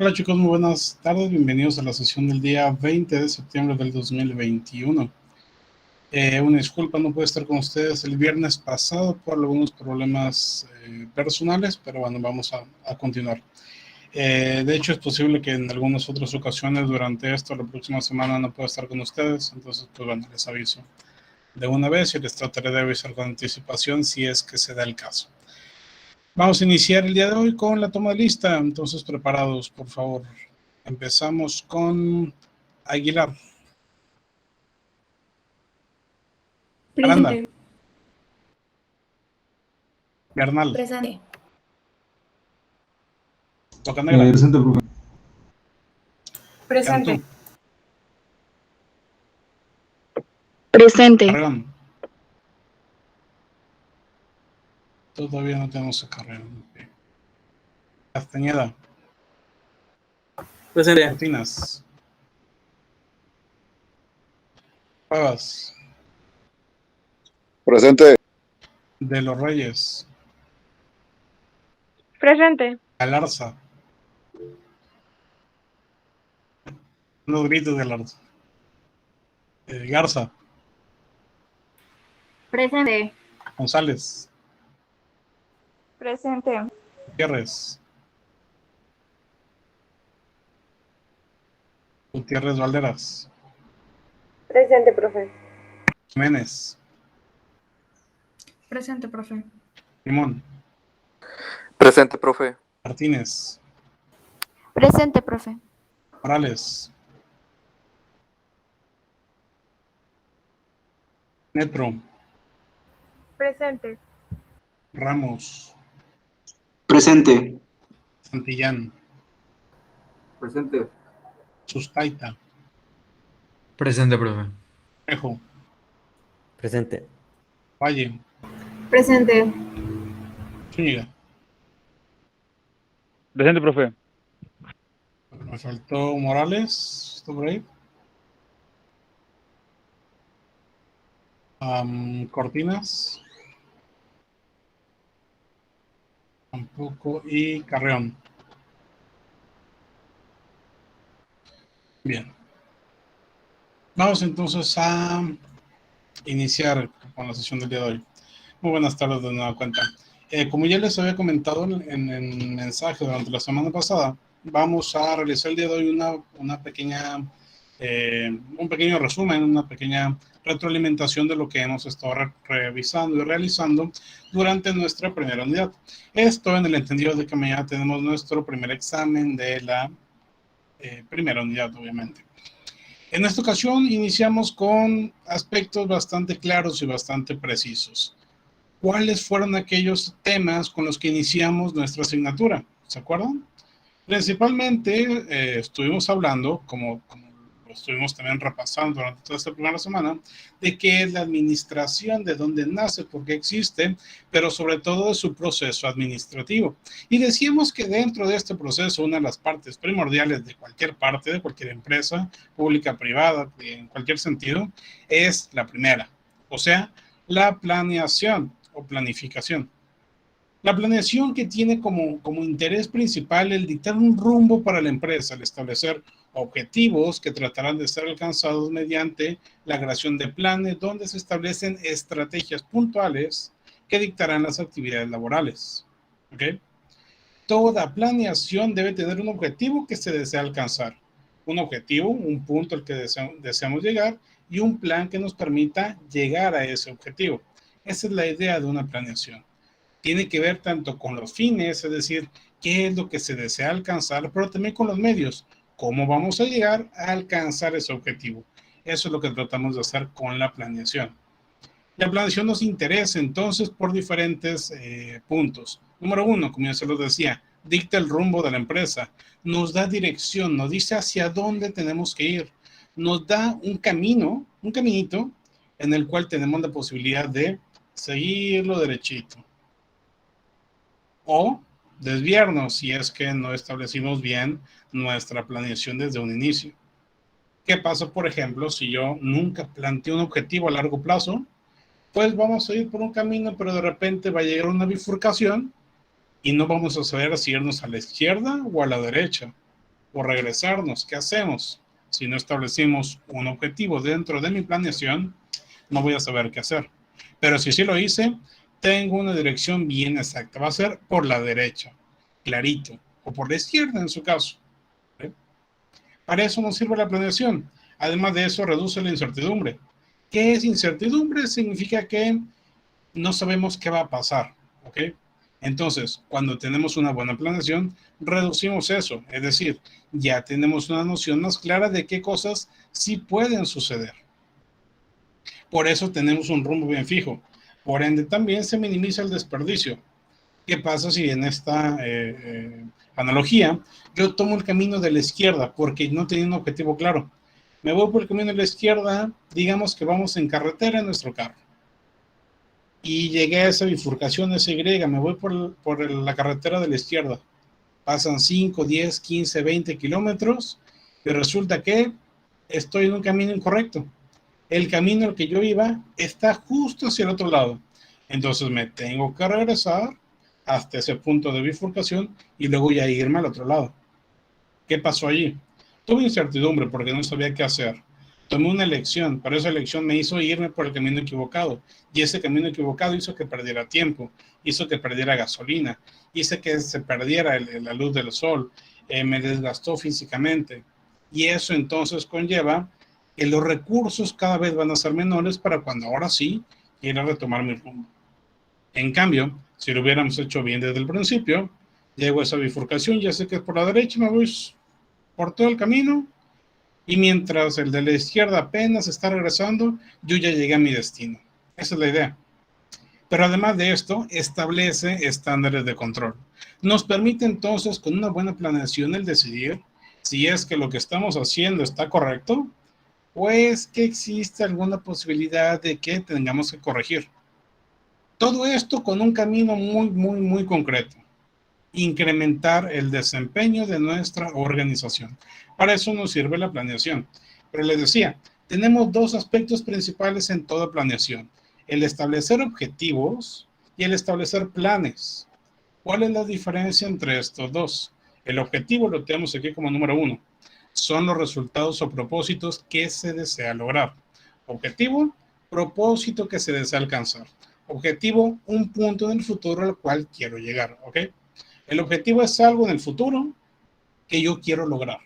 Hola chicos, muy buenas tardes, bienvenidos a la sesión del día 20 de septiembre del 2021. Una disculpa, no pude estar con ustedes el viernes pasado por algunos problemas personales, pero bueno, vamos a continuar. De hecho, es posible que en algunas otras ocasiones durante esto, la próxima semana no pueda estar con ustedes, entonces pues bueno, les aviso de una vez y les trataré de avisar con anticipación si es que se da el caso. Vamos a iniciar el día de hoy con la toma de lista, entonces preparados, por favor. Empezamos con Aguilar. Aranda. Presente. Bernal. Presente. Bocanegra. Presente, profe. Presente. Cantú. Presente. Carreón. Todavía no tenemos a Carreón. Okay. Castañeda. Presente. Cortinas. Cuevas. Presente. De los Reyes. Presente. Galarza. No gritos, Galarza. Garza. Presente. González. Presente. Gutiérrez. Gutiérrez Valderas. Presente, profe. Jiménez. Presente, profe. Limón. Presente, profe. Martínez. Presente, profe. Morales. Netro. Presente. Ramos. Presente. Santillán. Presente. Sustaita. Presente, profe. Ejo. Presente. Valle. Presente. Zúñiga. Presente, profe. Me faltó Morales. ¿Está por ahí? Cortinas. Tampoco. Y Carreón. Bien. Vamos entonces a iniciar con la sesión del día de hoy. Muy buenas tardes de nueva cuenta. Como ya les había comentado en el mensaje durante la semana pasada, vamos a realizar el día de hoy una pequeña, un pequeño resumen, una pequeña retroalimentación de lo que hemos estado revisando y realizando durante nuestra primera unidad. Esto en el entendido de que mañana tenemos nuestro primer examen de la primera unidad, obviamente. En esta ocasión iniciamos con aspectos bastante claros y bastante precisos. ¿Cuáles fueron aquellos temas con los que iniciamos nuestra asignatura? ¿Se acuerdan? Principalmente estuvimos hablando, como lo estuvimos también repasando durante toda esta primera semana, de qué es la administración, de dónde nace, por qué existe, pero sobre todo de su proceso administrativo. Y decíamos que dentro de este proceso, una de las partes primordiales de cualquier parte, de cualquier empresa, pública, privada, en cualquier sentido, es la primera, o sea, la planeación o planificación. La planeación que tiene como interés principal el dictar un rumbo para la empresa, el establecer objetivos que tratarán de ser alcanzados mediante la creación de planes donde se establecen estrategias puntuales que dictarán las actividades laborales. ¿Okay? Toda planeación debe tener un objetivo que se desea alcanzar. Un objetivo, un punto al que deseamos llegar y un plan que nos permita llegar a ese objetivo. Esa es la idea de una planeación. Tiene que ver tanto con los fines, es decir, qué es lo que se desea alcanzar, pero también con los medios, cómo vamos a llegar a alcanzar ese objetivo. Eso es lo que tratamos de hacer con la planeación. La planeación nos interesa entonces por diferentes puntos. Número uno, como ya se los decía, dicta el rumbo de la empresa, nos da dirección, nos dice hacia dónde tenemos que ir, nos da un camino, un caminito en el cual tenemos la posibilidad de seguirlo derechito o desviarnos si es que no establecimos bien nuestra planeación desde un inicio. ¿Qué pasa, por ejemplo, si yo nunca planteo un objetivo a largo plazo? Pues vamos a ir por un camino, pero de repente va a llegar una bifurcación y no vamos a saber si irnos a la izquierda o a la derecha. o regresarnos. ¿Qué hacemos? Si no establecimos un objetivo dentro de mi planeación, no voy a saber qué hacer. Pero si sí lo hice, tengo una dirección bien exacta. Va a ser por la derecha, clarito, o por la izquierda en su caso. ¿Sí? Para eso nos sirve la planeación. Además de eso, reduce la incertidumbre. ¿Qué es incertidumbre? Significa que no sabemos qué va a pasar. ¿Ok? Entonces, cuando tenemos una buena planeación, reducimos eso. Es decir, ya tenemos una noción más clara de qué cosas sí pueden suceder. Por eso tenemos un rumbo bien fijo. Por ende, también se minimiza el desperdicio. ¿Qué pasa si en esta analogía yo tomo el camino de la izquierda porque no tenía un objetivo claro? Me voy por el camino de la izquierda, digamos que vamos en carretera en nuestro carro. Y llegué a esa bifurcación, esa Y, me voy por la carretera de la izquierda. Pasan 5, 10, 15, 20 kilómetros y resulta que estoy en un camino incorrecto. El camino al que yo iba está justo hacia el otro lado. Entonces me tengo que regresar hasta ese punto de bifurcación y luego ya irme al otro lado. ¿Qué pasó allí? Tuve incertidumbre porque no sabía qué hacer. Tomé una elección, pero esa elección me hizo irme por el camino equivocado. Y ese camino equivocado hizo que perdiera tiempo, hizo que perdiera gasolina, hizo que se perdiera la luz del sol, me desgastó físicamente. Y eso entonces conlleva que los recursos cada vez van a ser menores para cuando ahora sí quiera retomar mi rumbo. En cambio, si lo hubiéramos hecho bien desde el principio, llego a esa bifurcación, ya sé que es por la derecha, me voy por todo el camino, y mientras el de la izquierda apenas está regresando, yo ya llegué a mi destino. Esa es la idea. Pero además de esto, establece estándares de control. Nos permite entonces, con una buena planeación, el decidir si es que lo que estamos haciendo está correcto o es que existe alguna posibilidad de que tengamos que corregir. Todo esto con un camino muy concreto. Incrementar el desempeño de nuestra organización. Para eso nos sirve la planeación. Pero les decía, tenemos dos aspectos principales en toda planeación: el establecer objetivos y el establecer planes. ¿Cuál es la diferencia entre estos dos? El objetivo lo tenemos aquí como número 1. Son los resultados o propósitos que se desea lograr. Objetivo, propósito que se desea alcanzar. Objetivo, un punto en el futuro al cual quiero llegar. ¿Ok? El objetivo es algo en el futuro que yo quiero lograr.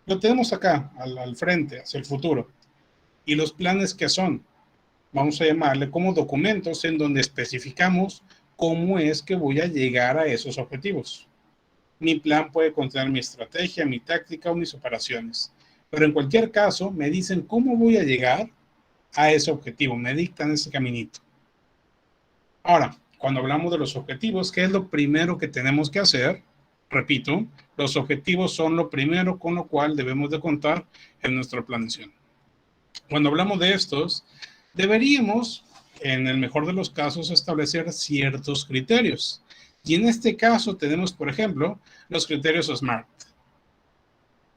Lo tenemos acá, al frente, hacia el futuro. Y los planes que son, vamos a llamarle como documentos en donde especificamos cómo es que voy a llegar a esos objetivos. Mi plan puede contener mi estrategia, mi táctica o mis operaciones. Pero en cualquier caso, me dicen cómo voy a llegar a ese objetivo, me dictan ese caminito. Ahora, cuando hablamos de los objetivos, ¿qué es lo primero que tenemos que hacer? Repito, los objetivos son lo primero con lo cual debemos de contar en nuestra planeación. Cuando hablamos de estos, deberíamos, en el mejor de los casos, establecer ciertos criterios. Y en este caso tenemos, por ejemplo, los criterios SMART.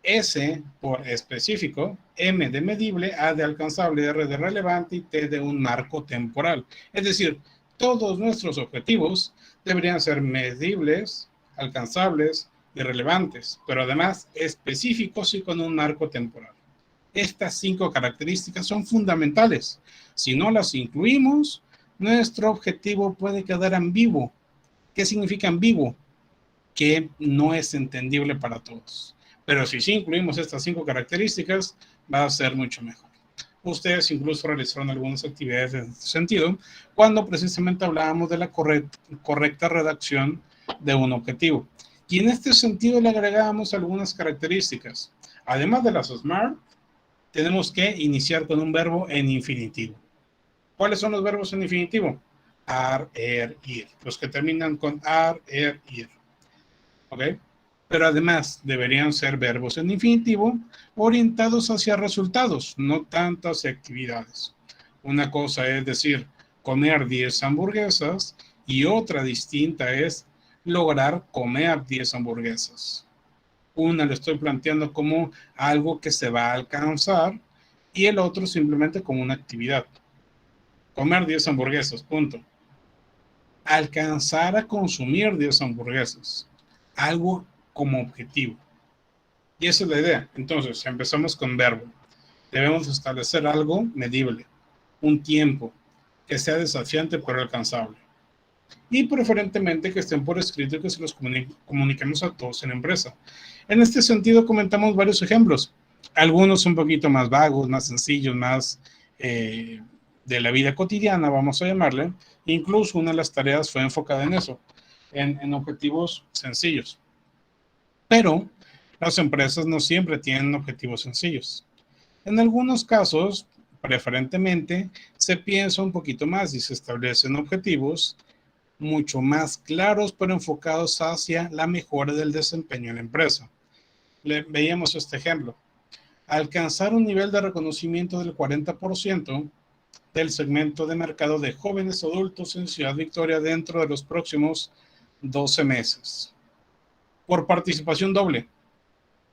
S por específico, M de medible, A de alcanzable, R de relevante y T de un marco temporal. Es decir, todos nuestros objetivos deberían ser medibles, alcanzables y relevantes, pero además específicos y con un marco temporal. Estas 5 características son fundamentales. Si no las incluimos, nuestro objetivo puede quedar ambiguo. ¿Qué significa ambiguo? Que no es entendible para todos. Pero si sí incluimos estas 5 características, va a ser mucho mejor. Ustedes incluso realizaron algunas actividades en este sentido cuando precisamente hablábamos de la correcta redacción de un objetivo. Y en este sentido le agregamos algunas características. Además de las SMART, tenemos que iniciar con un verbo en infinitivo. ¿Cuáles son los verbos en infinitivo? Ar, ir. Los que terminan con ar, ir. ¿Ok? Pero además deberían ser verbos en infinitivo orientados hacia resultados, no tanto hacia actividades. Una cosa es decir, comer 10 hamburguesas y otra distinta es lograr comer 10 hamburguesas. Una lo estoy planteando como algo que se va a alcanzar y el otro simplemente como una actividad. Comer 10 hamburguesas, punto. Alcanzar a consumir 10 hamburguesas. Algo como objetivo. Y esa es la idea. Entonces, empezamos con verbo. Debemos establecer algo medible, un tiempo que sea desafiante pero alcanzable. Y preferentemente que estén por escrito y que se los comuniquemos a todos en la empresa. En este sentido, comentamos varios ejemplos. Algunos un poquito más vagos, más sencillos, más de la vida cotidiana, vamos a llamarle. Incluso una de las tareas fue enfocada en eso, en objetivos sencillos. Pero las empresas no siempre tienen objetivos sencillos. En algunos casos, preferentemente, se piensa un poquito más y se establecen objetivos mucho más claros, pero enfocados hacia la mejora del desempeño en la empresa. Veíamos este ejemplo. Alcanzar un nivel de reconocimiento del 40% del segmento de mercado de jóvenes adultos en Ciudad Victoria dentro de los próximos 12 meses. Por participación doble.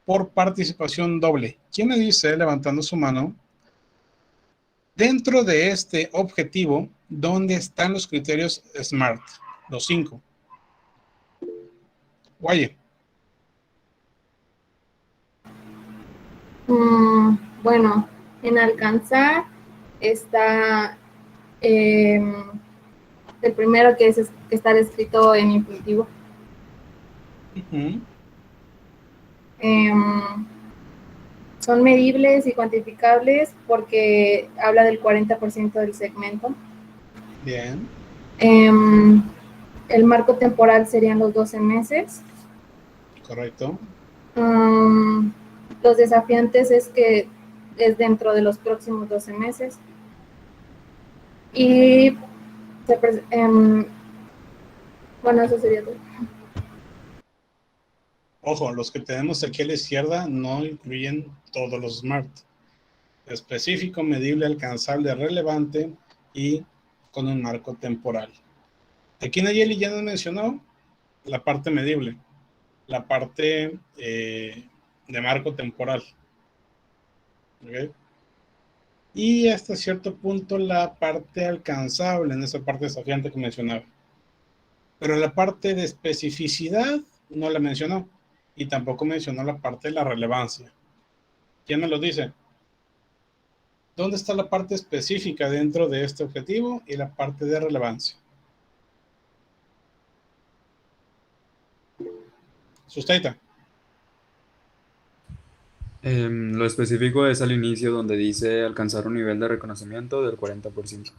Por participación doble. ¿Quién me dice, levantando su mano, dentro de este objetivo, dónde están los criterios SMART? Los 5. Guaye. Bueno, en alcanzar está el primero que está descrito en infinitivo. Son medibles y cuantificables porque habla del 40% del segmento. Bien. El marco temporal serían los 12 meses. Correcto. Los desafiantes es que es dentro de los próximos 12 meses. Y bueno, eso sería todo. Ojo, los que tenemos aquí a la izquierda no incluyen todos los SMART. Específico, medible, alcanzable, relevante y con un marco temporal. Aquí Nayeli ya nos mencionó la parte medible, la parte de marco temporal. ¿Okay? Y hasta cierto punto la parte alcanzable, en esa parte desafiante que mencionaba. Pero la parte de especificidad no la mencionó. Y tampoco mencionó la parte de la relevancia. ¿Quién me lo dice? ¿Dónde está la parte específica dentro de este objetivo y la parte de relevancia? Sustenta. Lo específico es al inicio donde dice alcanzar un nivel de reconocimiento del 40%.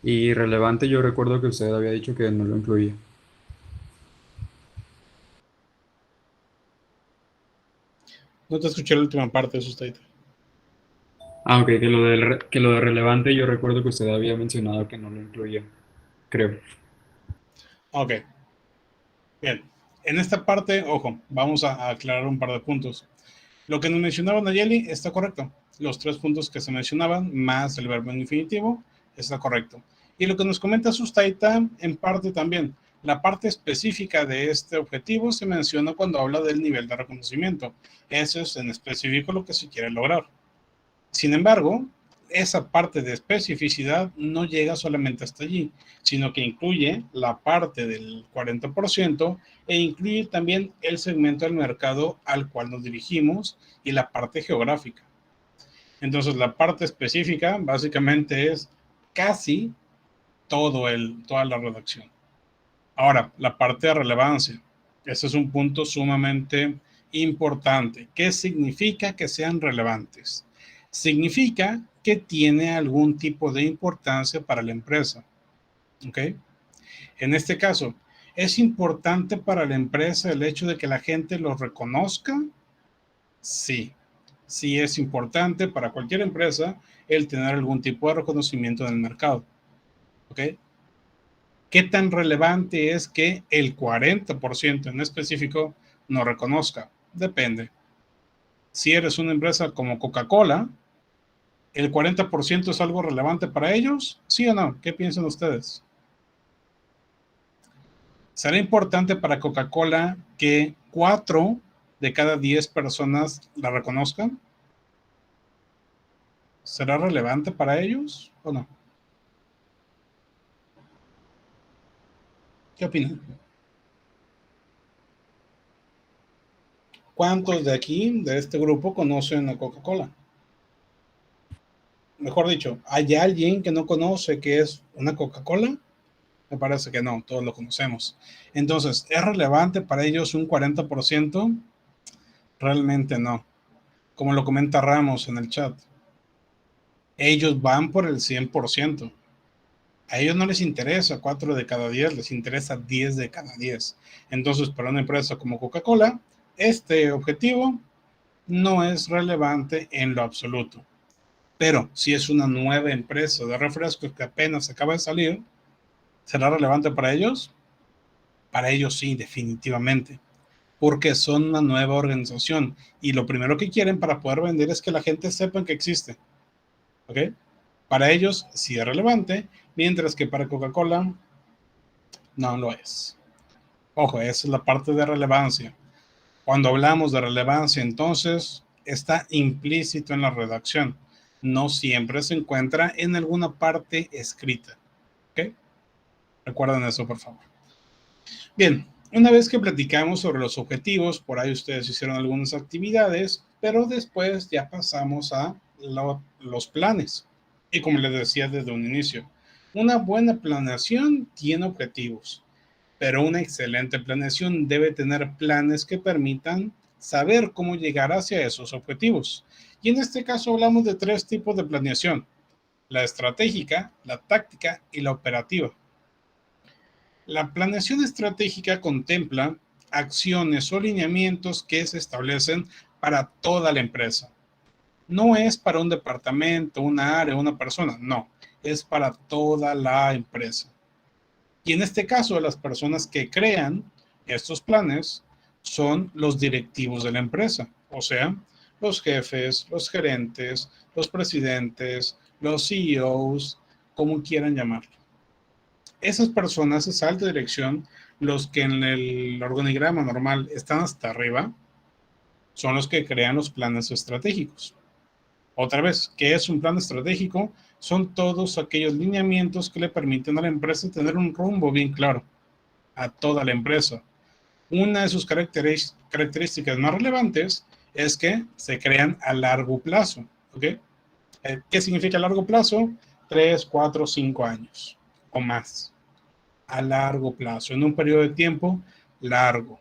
Y relevante, yo recuerdo que usted había dicho que no lo incluía. No te escuché la última parte de Sustenta. Ah, ok, que lo de relevante yo recuerdo que usted había mencionado que no lo incluía, creo. Ok, bien. En esta parte, ojo, vamos a aclarar un par de puntos. Lo que nos mencionaba Nayeli está correcto. Los 3 puntos que se mencionaban, más el verbo en infinitivo, está correcto. Y lo que nos comenta Sustaita, en parte también. La parte específica de este objetivo se menciona cuando habla del nivel de reconocimiento. Eso es en específico lo que se quiere lograr. Sin embargo, esa parte de especificidad no llega solamente hasta allí, sino que incluye la parte del 40% e incluye también el segmento del mercado al cual nos dirigimos y la parte geográfica. Entonces, la parte específica básicamente es casi toda la redacción. Ahora, la parte de relevancia. Ese es un punto sumamente importante. ¿Qué significa que sean relevantes? Significa que tiene algún tipo de importancia para la empresa. ¿Ok? En este caso, ¿es importante para la empresa el hecho de que la gente lo reconozca? Sí. Sí es importante para cualquier empresa el tener algún tipo de reconocimiento en el mercado. ¿Ok? ¿Qué tan relevante es que el 40% en específico no reconozca? Depende. Si eres una empresa como Coca-Cola, ¿el 40% es algo relevante para ellos? ¿Sí o no? ¿Qué piensan ustedes? ¿Será importante para Coca-Cola que 4 de cada 10 personas la reconozcan? ¿Será relevante para ellos o no? ¿Qué opinan? ¿Cuántos de aquí, de este grupo, conocen a Coca-Cola? Mejor dicho, ¿hay alguien que no conoce qué es una Coca-Cola? Me parece que no, todos lo conocemos. Entonces, ¿es relevante para ellos un 40%? Realmente no. Como lo comenta Ramos en el chat, ellos van por el 100%. A ellos no les interesa 4 de cada 10, les interesa 10 de cada 10. Entonces, para una empresa como Coca-Cola, este objetivo no es relevante en lo absoluto. Pero si es una nueva empresa de refrescos que apenas acaba de salir, ¿será relevante para ellos? Para ellos sí, definitivamente. Porque son una nueva organización y lo primero que quieren para poder vender es que la gente sepa que existe. ¿Ok? Para ellos sí es relevante, mientras que para Coca-Cola no lo es. Ojo, esa es la parte de relevancia. Cuando hablamos de relevancia, entonces, está implícito en la redacción. No siempre se encuentra en alguna parte escrita. ¿Ok? Recuerden eso, por favor. Bien, una vez que platicamos sobre los objetivos, por ahí ustedes hicieron algunas actividades, pero después ya pasamos a los planes. Y como les decía desde un inicio, una buena planeación tiene objetivos, pero una excelente planeación debe tener planes que permitan saber cómo llegar hacia esos objetivos. Y en este caso hablamos de 3 tipos de planeación: la estratégica, la táctica y la operativa. La planeación estratégica contempla acciones o lineamientos que se establecen para toda la empresa. No es para un departamento, una área, una persona, no, es para toda la empresa. Y en este caso, las personas que crean estos planes son los directivos de la empresa, o sea, los jefes, los gerentes, los presidentes, los CEOs, como quieran llamarlo. Esas personas, esa alta dirección, los que en el organigrama normal están hasta arriba, son los que crean los planes estratégicos. Otra vez, ¿qué es un plan estratégico? Son todos aquellos lineamientos que le permiten a la empresa tener un rumbo bien claro a toda la empresa. Una de sus características más relevantes es que se crean a largo plazo. ¿Okay? ¿Qué significa largo plazo? 3, 4, 5 años o más. A largo plazo, en un periodo de tiempo largo.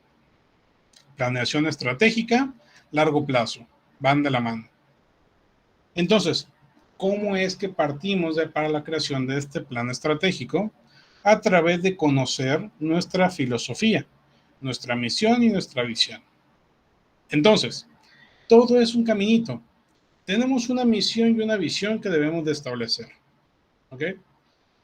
Planeación estratégica, largo plazo, van de la mano. Entonces, ¿cómo es que partimos para la creación de este plan estratégico? A través de conocer nuestra filosofía, nuestra misión y nuestra visión. Entonces, todo es un caminito. Tenemos una misión y una visión que debemos de establecer. ¿Ok?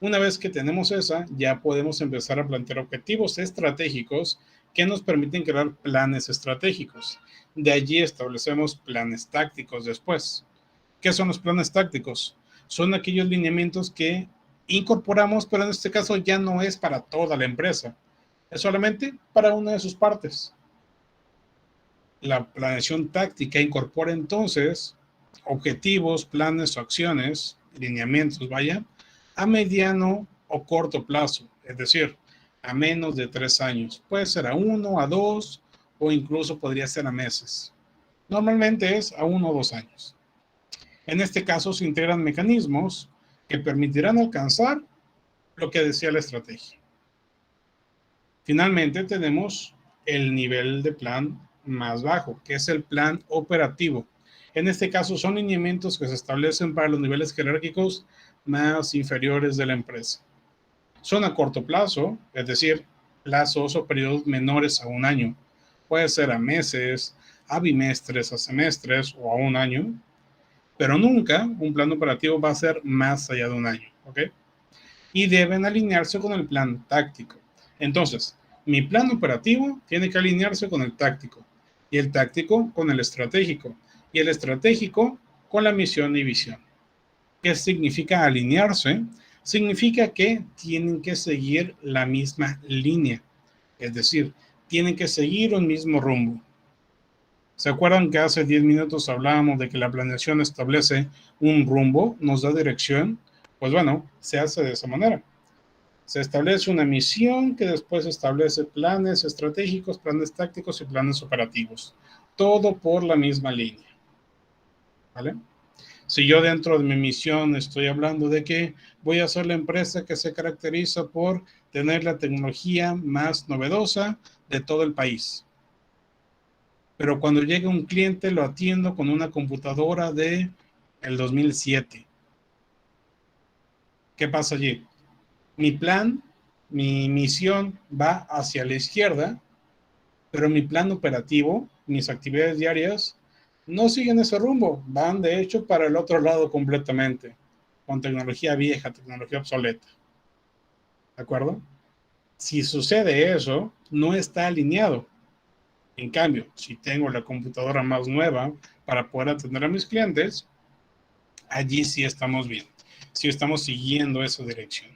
Una vez que tenemos esa, ya podemos empezar a plantear objetivos estratégicos que nos permiten crear planes estratégicos. De allí establecemos planes tácticos después. ¿Qué son los planes tácticos? Son aquellos lineamientos que incorporamos, pero en este caso ya no es para toda la empresa, es solamente para una de sus partes. La planeación táctica incorpora entonces objetivos, planes o acciones, lineamientos, vaya, a mediano o corto plazo, es decir, a menos de 3 años. Puede ser a 1, a 2 o incluso podría ser a meses. Normalmente es a 1 o 2 años. En este caso se integran mecanismos que permitirán alcanzar lo que decía la estrategia. Finalmente tenemos el nivel de plan más bajo, que es el plan operativo. En este caso son lineamientos que se establecen para los niveles jerárquicos más inferiores de la empresa. Son a corto plazo, es decir, plazos o periodos menores a 1 año. Puede ser a meses, a bimestres, a semestres o a 1 año. Pero nunca un plan operativo va a ser más allá de 1 año, ¿ok? Y deben alinearse con el plan táctico. Entonces, mi plan operativo tiene que alinearse con el táctico, y el táctico con el estratégico, y el estratégico con la misión y visión. ¿Qué significa alinearse? Significa que tienen que seguir la misma línea, es decir, tienen que seguir un mismo rumbo. ¿Se acuerdan que hace 10 minutos hablábamos de que la planeación establece un rumbo, nos da dirección? Pues bueno, se hace de esa manera. Se establece una misión que después establece planes estratégicos, planes tácticos y planes operativos. todo por la misma línea, ¿vale? Si yo dentro de mi misión estoy hablando de que voy a ser la empresa que se caracteriza por tener la tecnología más novedosa de todo el país, pero cuando llega un cliente lo atiendo con una computadora de el 2007. ¿Qué pasa allí? Mi plan, mi misión va hacia la izquierda, pero mi plan operativo, mis actividades diarias, no siguen ese rumbo, van de hecho para el otro lado completamente, con tecnología vieja, tecnología obsoleta. ¿De acuerdo? Si sucede eso, no está alineado. En cambio, si tengo la computadora más nueva para poder atender a mis clientes, allí sí estamos bien, sí estamos siguiendo esa dirección.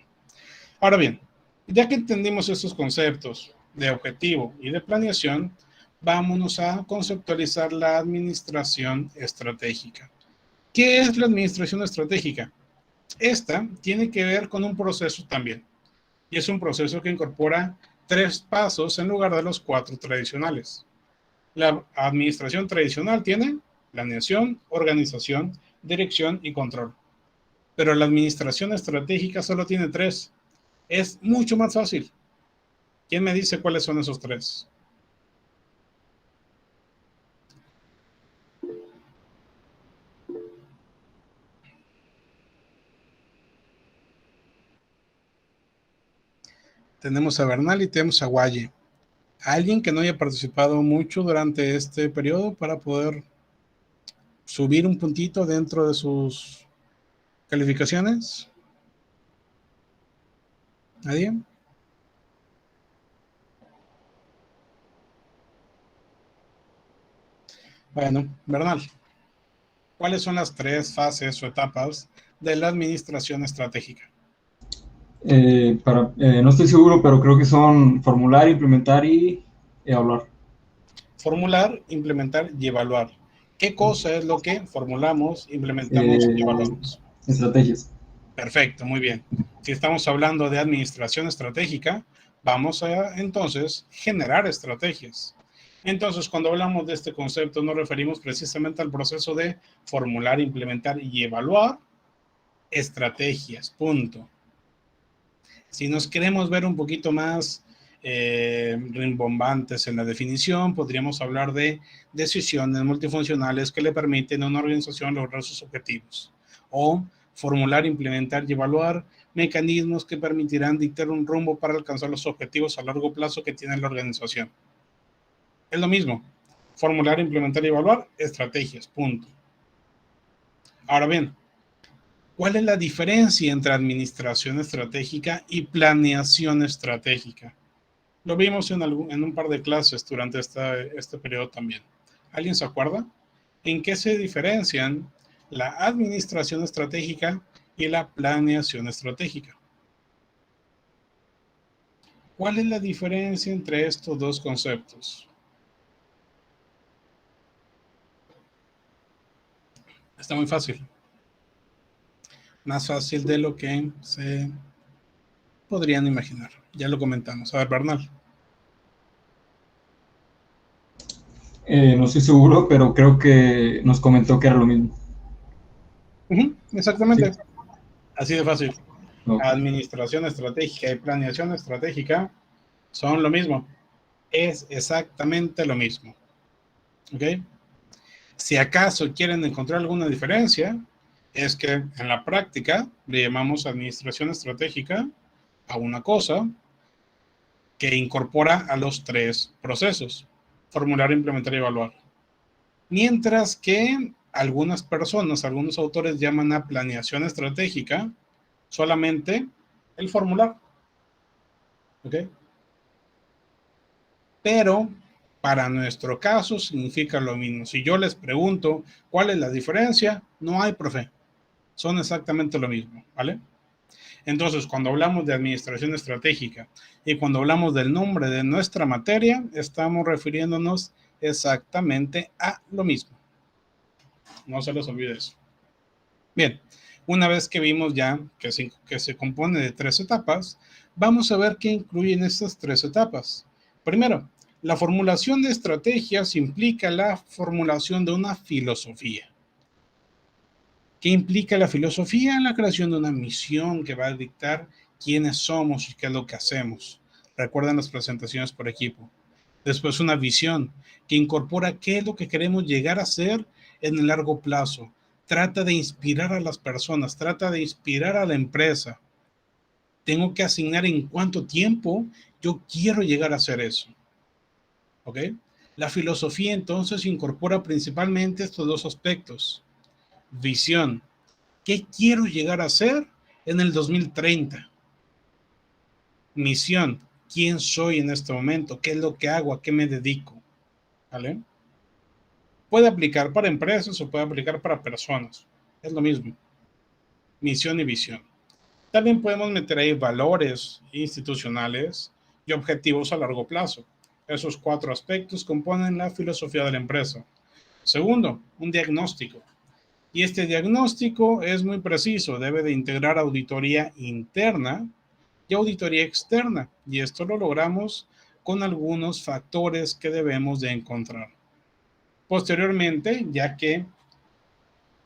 Ahora bien, ya que entendimos estos conceptos de objetivo y de planeación, vámonos a conceptualizar la administración estratégica. ¿Qué es la administración estratégica? Esta tiene que ver con un proceso también, y es un proceso que incorpora 3 pasos en lugar de los 4 tradicionales. La administración tradicional tiene planeación, organización, dirección y control. Pero la administración estratégica solo tiene 3. Es mucho más fácil. ¿Quién me dice cuáles son esos 3? Tenemos a Bernal y tenemos a Guaye. ¿Alguien que no haya participado mucho durante este periodo para poder subir un puntito dentro de sus calificaciones? ¿Nadie? Bueno, Bernal, ¿cuáles son las 3 fases o etapas de la administración estratégica? No estoy seguro, pero creo que son formular, implementar y evaluar. Formular, implementar y evaluar. ¿Qué cosa es lo que formulamos, implementamos y evaluamos? Estrategias. Perfecto, muy bien. Si estamos hablando de administración estratégica, vamos a entonces generar estrategias. Entonces, cuando hablamos de este concepto, nos referimos precisamente al proceso de formular, implementar y evaluar estrategias, punto. Si nos queremos ver un poquito más rimbombantes en la definición, podríamos hablar de decisiones multifuncionales que le permiten a una organización lograr sus objetivos, o formular, implementar y evaluar mecanismos que permitirán dictar un rumbo para alcanzar los objetivos a largo plazo que tiene la organización. Es lo mismo, formular, implementar y evaluar estrategias, punto. Ahora bien, ¿cuál es la diferencia entre administración estratégica y planeación estratégica? Lo vimos en un par de clases durante este periodo también. ¿Alguien se acuerda? ¿En qué se diferencian la administración estratégica y la planeación estratégica? ¿Cuál es la diferencia entre estos dos conceptos? Está muy fácil. Más fácil de lo que se podrían imaginar. Ya lo comentamos. A ver, Bernal. No estoy seguro, pero creo que nos comentó que era lo mismo. Exactamente. Sí. Así de fácil. Okay. Administración estratégica y planeación estratégica son lo mismo. Es exactamente lo mismo. ¿Ok? Si acaso quieren encontrar alguna diferencia, es que en la práctica le llamamos administración estratégica a una cosa que incorpora a los 3 procesos: formular, implementar y evaluar. Mientras que algunas personas, algunos autores llaman a planeación estratégica solamente el formular. ¿Ok? Pero para nuestro caso significa lo mismo. Si yo les pregunto cuál es la diferencia, no hay, profe. Son exactamente lo mismo, ¿vale? Entonces, cuando hablamos de administración estratégica y cuando hablamos del nombre de nuestra materia, estamos refiriéndonos exactamente a lo mismo. No se les olvide eso. Bien, una vez que vimos ya que se compone de 3 etapas, vamos a ver qué incluyen estas 3 etapas. Primero, La formulación de estrategias implica la formulación de una filosofía. ¿Qué implica la filosofía? La creación de una misión que va a dictar quiénes somos y qué es lo que hacemos. Recuerden las presentaciones por equipo. Después una visión que incorpora qué es lo que queremos llegar a ser en el largo plazo. Trata de inspirar a las personas, trata de inspirar a la empresa. Tengo que asignar en cuánto tiempo yo quiero llegar a hacer eso. ¿Ok? La filosofía entonces incorpora principalmente estos dos aspectos. Visión. ¿Qué quiero llegar a ser en el 2030? Misión. ¿Quién soy en este momento? ¿Qué es lo que hago? ¿A qué me dedico? ¿Vale? Puede aplicar para empresas o puede aplicar para personas. Es lo mismo. Misión y visión. También podemos meter ahí valores institucionales y objetivos a largo plazo. Esos 4 aspectos componen la filosofía de la empresa. Segundo, un diagnóstico. Y este diagnóstico es muy preciso. Debe de integrar auditoría interna y auditoría externa. Y esto lo logramos con algunos factores que debemos de encontrar. Posteriormente, ya que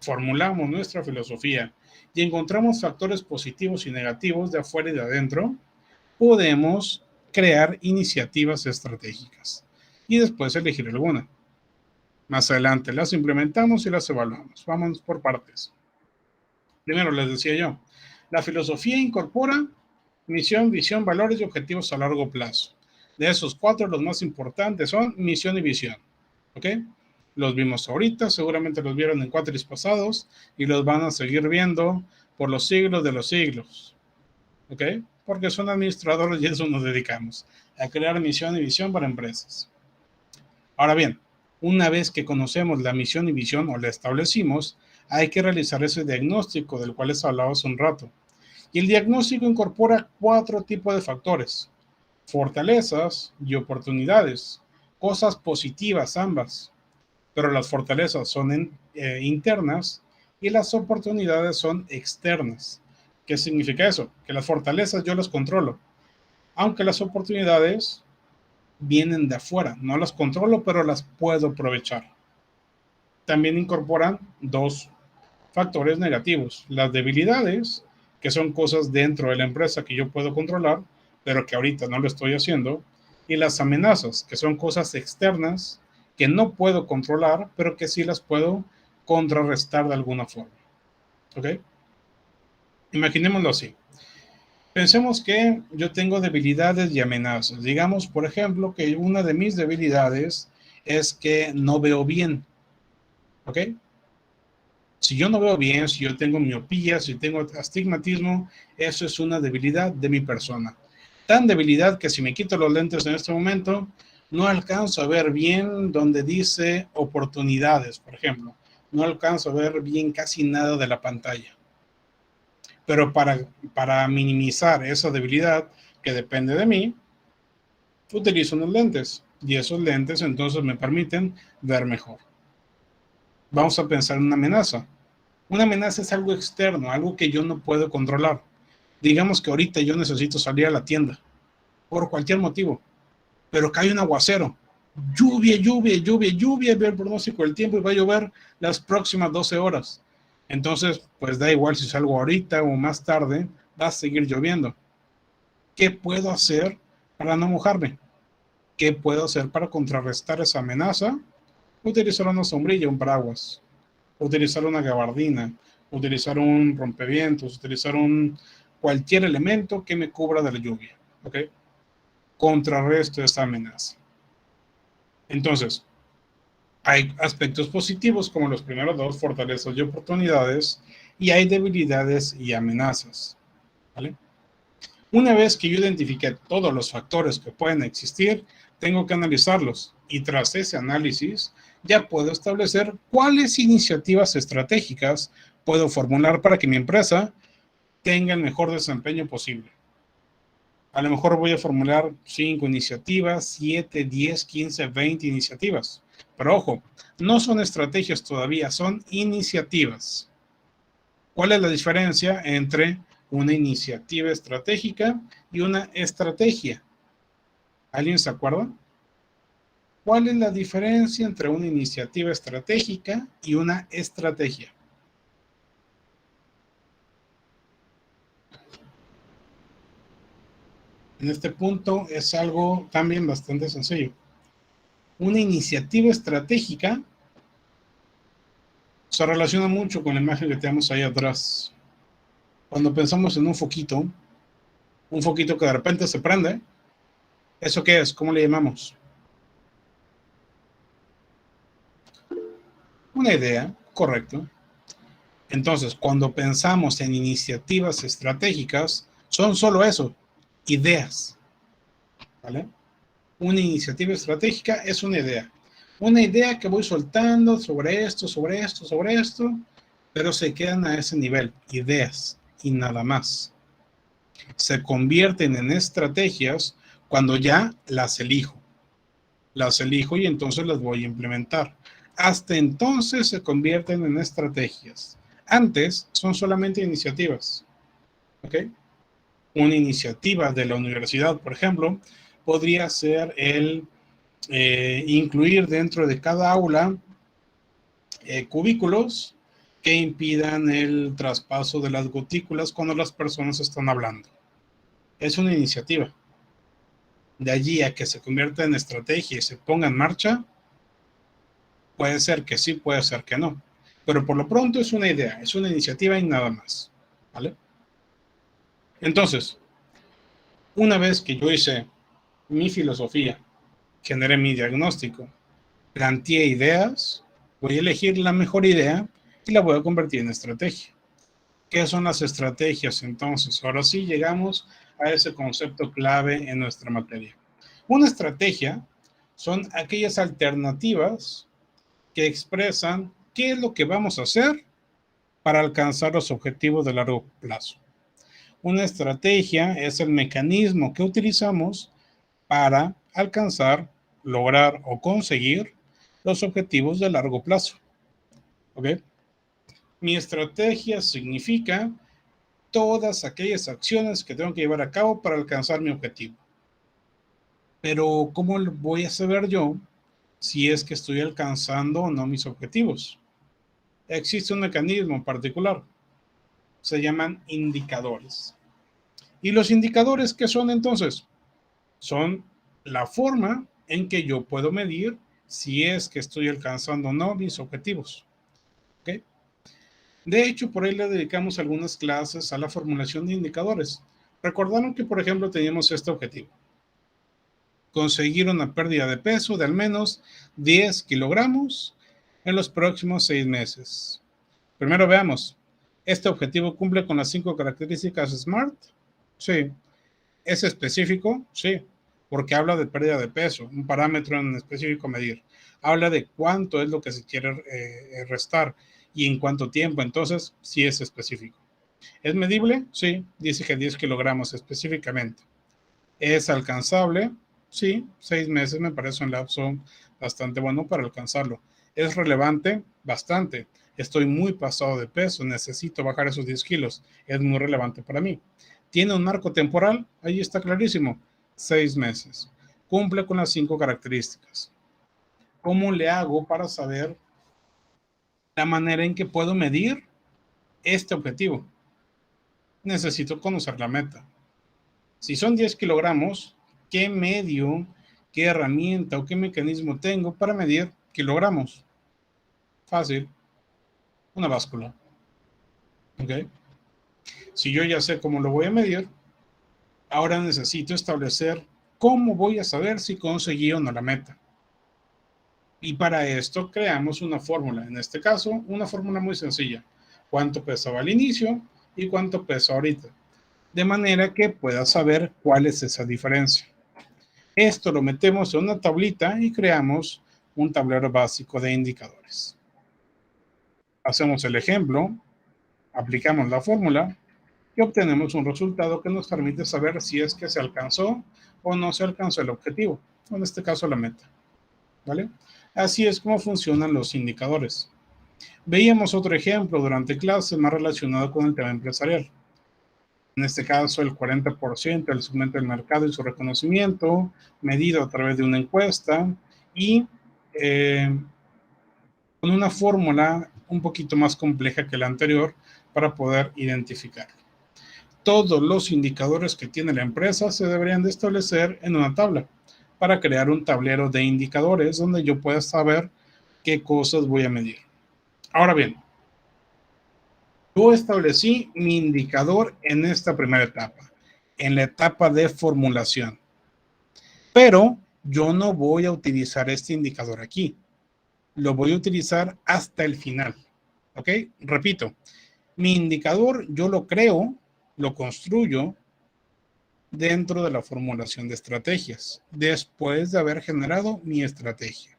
formulamos nuestra filosofía y encontramos factores positivos y negativos de afuera y de adentro, podemos crear iniciativas estratégicas y después elegir alguna. Más adelante las implementamos y las evaluamos. Vamos por partes. Primero les decía yo, la filosofía incorpora misión, visión, valores y objetivos a largo plazo. De esos 4, los más importantes son misión y visión. ¿Ok? Los vimos ahorita, seguramente los vieron en cuatris pasados y los van a seguir viendo por los siglos de los siglos. ¿Ok? Porque son administradores y a eso nos dedicamos, a crear misión y visión para empresas. Ahora bien, una vez que conocemos la misión y visión o la establecimos, hay que realizar ese diagnóstico del cual les hablaba hace un rato. Y el diagnóstico incorpora 4 tipos de factores: fortalezas y oportunidades, cosas positivas ambas, pero las fortalezas son internas y las oportunidades son externas. ¿Qué significa eso? Que las fortalezas yo las controlo, aunque las oportunidades vienen de afuera. No las controlo, pero las puedo aprovechar. También incorporan 2 factores negativos: las debilidades, que son cosas dentro de la empresa que yo puedo controlar, pero que ahorita no lo estoy haciendo, y las amenazas, que son cosas externas que no puedo controlar, pero que sí las puedo contrarrestar de alguna forma. ¿Ok? Imaginémoslo así. Pensemos que yo tengo debilidades y amenazas. Digamos, por ejemplo, que una de mis debilidades es que no veo bien. ¿Ok? Si yo no veo bien, si yo tengo miopía, si tengo astigmatismo, eso es una debilidad de mi persona. Tan debilidad que si me quito los lentes en este momento, no alcanzo a ver bien donde dice oportunidades, por ejemplo. No alcanzo a ver bien casi nada de la pantalla. Pero para minimizar esa debilidad que depende de mí, utilizo unos lentes. Y esos lentes entonces me permiten ver mejor. Vamos a pensar en una amenaza. Una amenaza es algo externo, algo que yo no puedo controlar. Digamos que ahorita yo necesito salir a la tienda, por cualquier motivo, pero cae un aguacero. Lluvia, ve el pronóstico del tiempo y va a llover las próximas 12 horas. Entonces, pues da igual si salgo ahorita o más tarde, va a seguir lloviendo. ¿Qué puedo hacer para no mojarme? ¿Qué puedo hacer para contrarrestar esa amenaza? Utilizar una sombrilla, un paraguas. Utilizar una gabardina. Utilizar un rompevientos. Utilizar cualquier elemento que me cubra de la lluvia. ¿Ok? Contrarresto esta amenaza. Entonces, hay aspectos positivos como los primeros 2, fortalezas y oportunidades, y hay debilidades y amenazas. ¿Vale? Una vez que yo identifique todos los factores que pueden existir, tengo que analizarlos, y tras ese análisis ya puedo establecer cuáles iniciativas estratégicas puedo formular para que mi empresa tenga el mejor desempeño posible. A lo mejor voy a formular 5 iniciativas, 7, 10, 15, 20 iniciativas. Pero ojo, no son estrategias todavía, son iniciativas. ¿Cuál es la diferencia entre una iniciativa estratégica y una estrategia? ¿Alguien se acuerda? ¿Cuál es la diferencia entre una iniciativa estratégica y una estrategia? En este punto es algo también bastante sencillo. Una iniciativa estratégica se relaciona mucho con la imagen que tenemos ahí atrás. Cuando pensamos en un foquito que de repente se prende, ¿eso qué es? ¿Cómo le llamamos? Una idea, correcto. Entonces, cuando pensamos en iniciativas estratégicas, son solo eso, ideas. ¿Vale? Una iniciativa estratégica es una idea que voy soltando sobre esto, pero se quedan a ese nivel, ideas y nada más. Se convierten en estrategias cuando ya las elijo y entonces las voy a implementar. Hasta entonces se convierten en estrategias. Antes son solamente iniciativas. ¿Ok? Una iniciativa de la universidad, por ejemplo, podría ser el incluir dentro de cada aula cubículos que impidan el traspaso de las gotículas cuando las personas están hablando. Es una iniciativa. De allí a que se convierta en estrategia y se ponga en marcha, puede ser que sí, puede ser que no. Pero por lo pronto es una idea, es una iniciativa y nada más. ¿Vale? Entonces, una vez que yo hice mi filosofía, generé mi diagnóstico, planteé ideas, voy a elegir la mejor idea y la voy a convertir en estrategia. ¿Qué son las estrategias entonces? Ahora sí llegamos a ese concepto clave en nuestra materia. Una estrategia son aquellas alternativas que expresan qué es lo que vamos a hacer para alcanzar los objetivos de largo plazo. Una estrategia es el mecanismo que utilizamos para alcanzar, lograr o conseguir los objetivos de largo plazo. ¿Ok? Mi estrategia significa todas aquellas acciones que tengo que llevar a cabo para alcanzar mi objetivo. Pero, ¿cómo voy a saber yo si es que estoy alcanzando o no mis objetivos? Existe un mecanismo particular. Se llaman indicadores. ¿Y los indicadores qué son entonces? Son la forma en que yo puedo medir si es que estoy alcanzando o no mis objetivos. ¿Ok? De hecho, por ahí le dedicamos algunas clases a la formulación de indicadores. Recordaron que, por ejemplo, teníamos este objetivo. Conseguir una pérdida de peso de al menos 10 kilogramos en los próximos 6 meses. Primero veamos, ¿este objetivo cumple con las 5 características SMART? Sí. ¿Es específico? Sí, porque habla de pérdida de peso, un parámetro en específico a medir. Habla de cuánto es lo que se quiere restar y en cuánto tiempo, entonces sí es específico. ¿Es medible? Sí, dice que 10 kilogramos específicamente. ¿Es alcanzable? Sí, 6 meses me parece un lapso bastante bueno para alcanzarlo. ¿Es relevante? Bastante. Estoy muy pasado de peso, necesito bajar esos 10 kilos. Es muy relevante para mí. ¿Tiene un marco temporal? Ahí está clarísimo. 6 meses. Cumple con las 5 características. ¿Cómo le hago para saber la manera en que puedo medir este objetivo? Necesito conocer la meta. Si son 10 kilogramos, ¿qué medio, qué herramienta o qué mecanismo tengo para medir kilogramos? Fácil. Una báscula. ¿Ok? Si yo ya sé cómo lo voy a medir, ahora necesito establecer cómo voy a saber si conseguí o no la meta. Y para esto creamos una fórmula. En este caso, una fórmula muy sencilla. ¿Cuánto pesaba al inicio y cuánto pesa ahorita? De manera que pueda saber cuál es esa diferencia. Esto lo metemos en una tablita y creamos un tablero básico de indicadores. Hacemos el ejemplo, aplicamos la fórmula y obtenemos un resultado que nos permite saber si es que se alcanzó o no se alcanzó el objetivo, o en este caso la meta. ¿Vale? Así es como funcionan los indicadores. Veíamos otro ejemplo durante clase más relacionado con el tema empresarial. En este caso, el 40% del segmento del mercado y su reconocimiento, medido a través de una encuesta, y con una fórmula un poquito más compleja que la anterior para poder identificarlo. Todos los indicadores que tiene la empresa se deberían de establecer en una tabla para crear un tablero de indicadores donde yo pueda saber qué cosas voy a medir. Ahora bien, yo establecí mi indicador en esta primera etapa, en la etapa de formulación. Pero yo no voy a utilizar este indicador aquí. Lo voy a utilizar hasta el final. ¿Ok? Repito, mi indicador yo lo creo, lo construyo dentro de la formulación de estrategias, después de haber generado mi estrategia.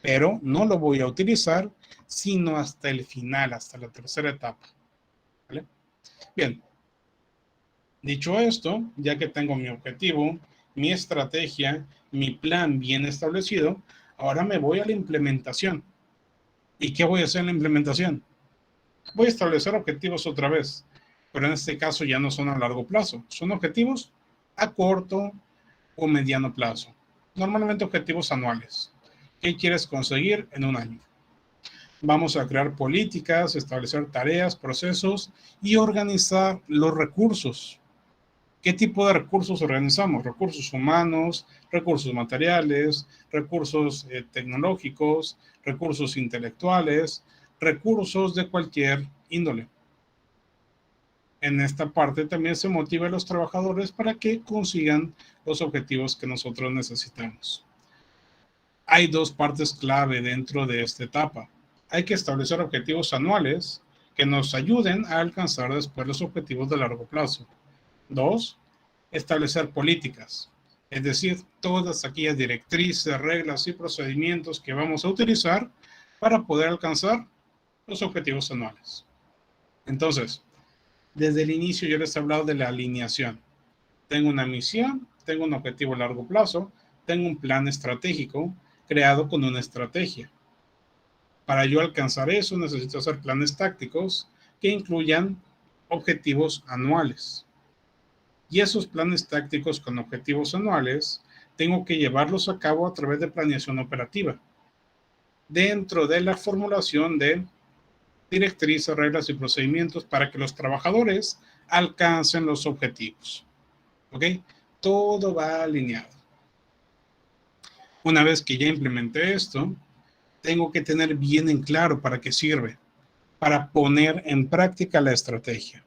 Pero no lo voy a utilizar sino hasta el final, hasta la tercera etapa. ¿Vale? Bien. Dicho esto, ya que tengo mi objetivo, mi estrategia, mi plan bien establecido, ahora me voy a la implementación. ¿Y qué voy a hacer en la implementación? Voy a establecer objetivos otra vez, pero en este caso ya no son a largo plazo, son objetivos a corto o mediano plazo. Normalmente objetivos anuales. ¿Qué quieres conseguir en un año? Vamos a crear políticas, establecer tareas, procesos y organizar los recursos. ¿Qué tipo de recursos organizamos? Recursos humanos, recursos materiales, recursos tecnológicos, recursos intelectuales, recursos de cualquier índole. En esta parte también se motiva a los trabajadores para que consigan los objetivos que nosotros necesitamos. Hay dos partes clave dentro de esta etapa. Hay que establecer objetivos anuales que nos ayuden a alcanzar después los objetivos de largo plazo. 2, establecer políticas, es decir, todas aquellas directrices, reglas y procedimientos que vamos a utilizar para poder alcanzar los objetivos anuales. Entonces, desde el inicio yo les he hablado de la alineación. Tengo una misión, tengo un objetivo a largo plazo, tengo un plan estratégico creado con una estrategia. Para yo alcanzar eso necesito hacer planes tácticos que incluyan objetivos anuales. Y esos planes tácticos con objetivos anuales tengo que llevarlos a cabo a través de planeación operativa, dentro de la formulación de directrices, reglas y procedimientos para que los trabajadores alcancen los objetivos. ¿Ok? Todo va alineado. Una vez que ya implementé esto, tengo que tener bien en claro para qué sirve, para poner en práctica la estrategia.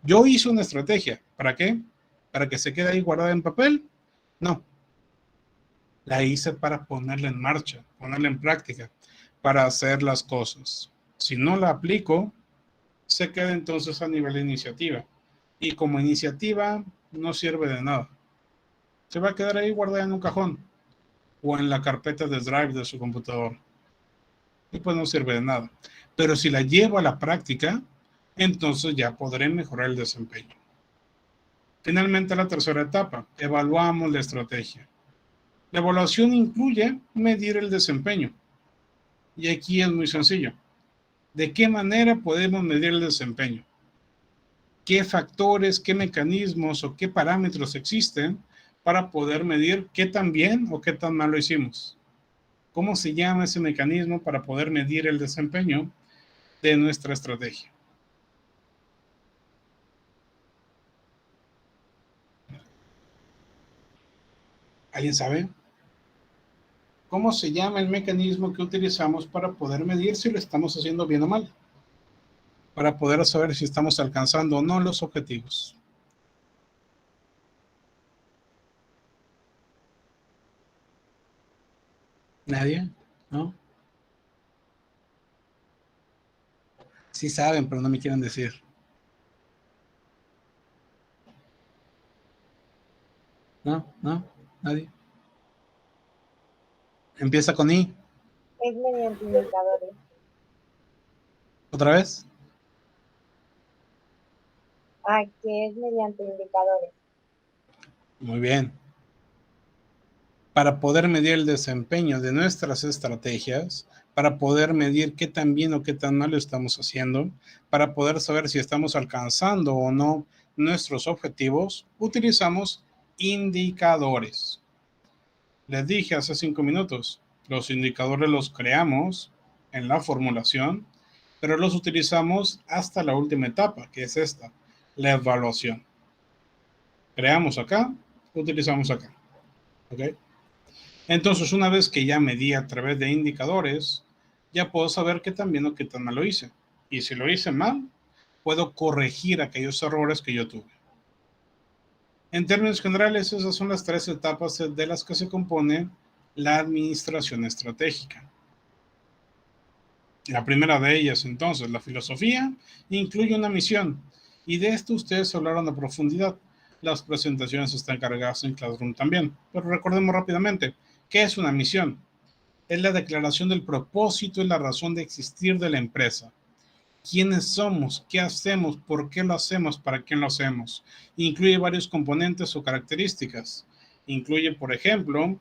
Yo hice una estrategia, ¿para qué? ¿Para que se quede ahí guardada en papel? No. La hice para ponerla en marcha, ponerla en práctica, para hacer las cosas. Si no la aplico, se queda entonces a nivel de iniciativa. Y como iniciativa no sirve de nada. Se va a quedar ahí guardada en un cajón o en la carpeta de Drive de su computador. Y pues no sirve de nada. Pero si la llevo a la práctica, entonces ya podré mejorar el desempeño. Finalmente, la tercera etapa, evaluamos la estrategia. La evaluación incluye medir el desempeño. Y aquí es muy sencillo. ¿De qué manera podemos medir el desempeño? ¿Qué factores, qué mecanismos o qué parámetros existen para poder medir qué tan bien o qué tan mal lo hicimos? ¿Cómo se llama ese mecanismo para poder medir el desempeño de nuestra estrategia? ¿Alguien sabe? ¿Cómo se llama el mecanismo que utilizamos para poder medir si lo estamos haciendo bien o mal? Para poder saber si estamos alcanzando o no los objetivos. ¿Nadie? ¿No? Sí saben, pero no me quieren decir. ¿No? ¿No? ¿Nadie? Empieza con I. Es mediante indicadores. ¿Otra vez? Que es mediante indicadores. Muy bien. Para poder medir el desempeño de nuestras estrategias, para poder medir qué tan bien o qué tan mal lo estamos haciendo, para poder saber si estamos alcanzando o no nuestros objetivos, utilizamos indicadores. Les dije hace 5 minutos Los indicadores los creamos en la formulación, pero los utilizamos hasta la última etapa, que es esta, la evaluación. Creamos acá, utilizamos acá. ¿Ok? Entonces, una vez que ya medí a través de indicadores, ya puedo saber qué tan bien o qué tan mal lo hice. Y si lo hice mal, puedo corregir aquellos errores que yo tuve. En términos generales, esas son las 3 etapas de las que se compone la administración estratégica. La primera de ellas, entonces, la filosofía, incluye una misión. Y de esto ustedes hablaron a profundidad. Las presentaciones están cargadas en Classroom también. Pero recordemos rápidamente, ¿qué es una misión? Es la declaración del propósito y la razón de existir de la empresa. ¿Quiénes somos? ¿Qué hacemos? ¿Por qué lo hacemos? ¿Para quién lo hacemos? Incluye varios componentes o características. Incluye, por ejemplo,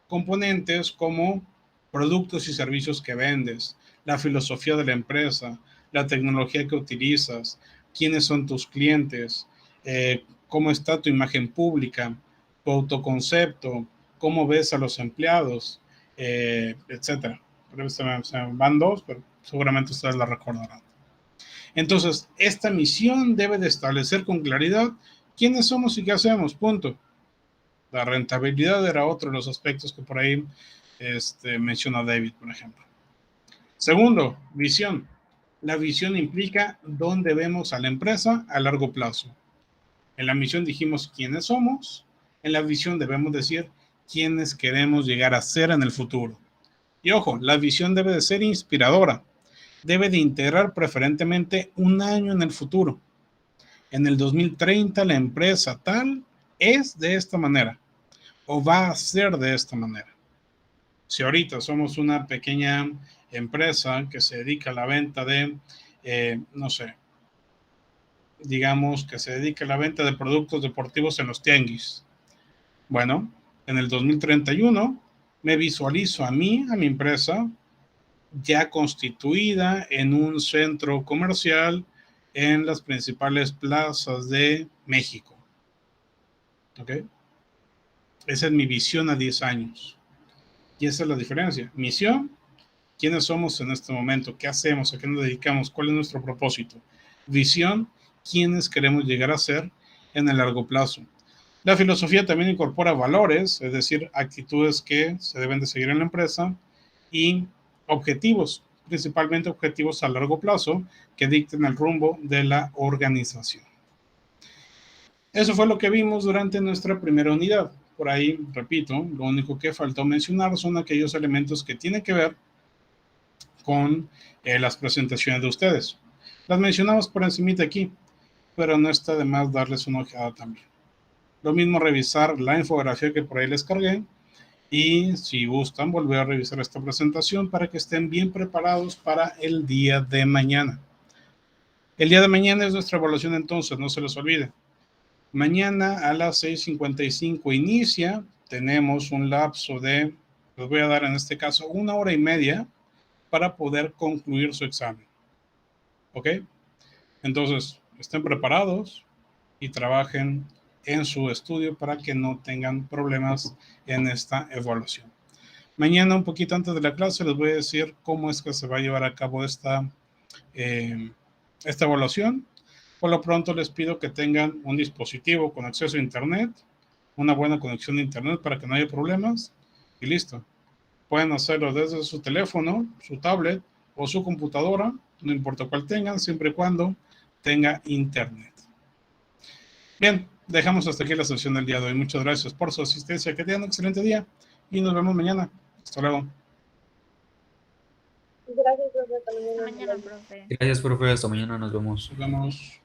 componentes como productos y servicios que vendes, la filosofía de la empresa, la tecnología que utilizas, quiénes son tus clientes, cómo está tu imagen pública, tu autoconcepto, cómo ves a los empleados, etcétera. Se me van 2, pero seguramente ustedes la recordarán. Entonces, esta misión debe de establecer con claridad quiénes somos y qué hacemos, punto. La rentabilidad era otro de los aspectos que por ahí menciona David, por ejemplo. Segundo, visión. La visión implica dónde vemos a la empresa a largo plazo. En la misión dijimos quiénes somos. En la visión debemos decir quiénes queremos llegar a ser en el futuro. Y ojo, la visión debe de ser inspiradora. Debe de integrar preferentemente un año en el futuro. En el 2030 la empresa tal es de esta manera o va a ser de esta manera. Si ahorita somos una pequeña empresa que se dedica a la venta de, no sé, digamos que se dedica a la venta de productos deportivos en los tianguis. Bueno, en el 2031 me visualizo a mí, a mi empresa, ya constituida en un centro comercial en las principales plazas de México. ¿Ok? Esa es mi visión a 10 años. Y esa es la diferencia. Misión, ¿quiénes somos en este momento? ¿Qué hacemos? ¿A qué nos dedicamos? ¿Cuál es nuestro propósito? Visión, ¿quiénes queremos llegar a ser en el largo plazo? La filosofía también incorpora valores, es decir, actitudes que se deben de seguir en la empresa y objetivos, principalmente objetivos a largo plazo que dicten el rumbo de la organización. Eso fue lo que vimos durante nuestra primera unidad. Por ahí, repito, lo único que faltó mencionar son aquellos elementos que tienen que ver con las presentaciones de ustedes. Las mencionamos por encimita aquí, pero no está de más darles una ojeada también. Lo mismo revisar la infografía que por ahí les cargué y si gustan volver a revisar esta presentación para que estén bien preparados para el día de mañana. El día de mañana es nuestra evaluación entonces, no se les olvide. Mañana a las 6:55 inicia, tenemos un lapso de, les voy a dar en este caso 1 hora y media para poder concluir su examen. ¿Ok? Entonces, estén preparados y trabajen en su estudio para que no tengan problemas en esta evaluación. Mañana, un poquito antes de la clase, les voy a decir cómo es que se va a llevar a cabo esta evaluación. Por lo pronto les pido que tengan un dispositivo con acceso a internet, una buena conexión a internet para que no haya problemas y listo. Pueden hacerlo desde su teléfono, su tablet o su computadora, no importa cuál tengan, siempre y cuando tenga internet. Bien, dejamos hasta aquí la sesión del día de hoy. Muchas gracias por su asistencia, que tengan un excelente día y nos vemos mañana. Hasta luego. Gracias, profe. Hasta Hasta mañana, profe. Gracias, profe. Hasta mañana. Nos vemos. Nos vemos.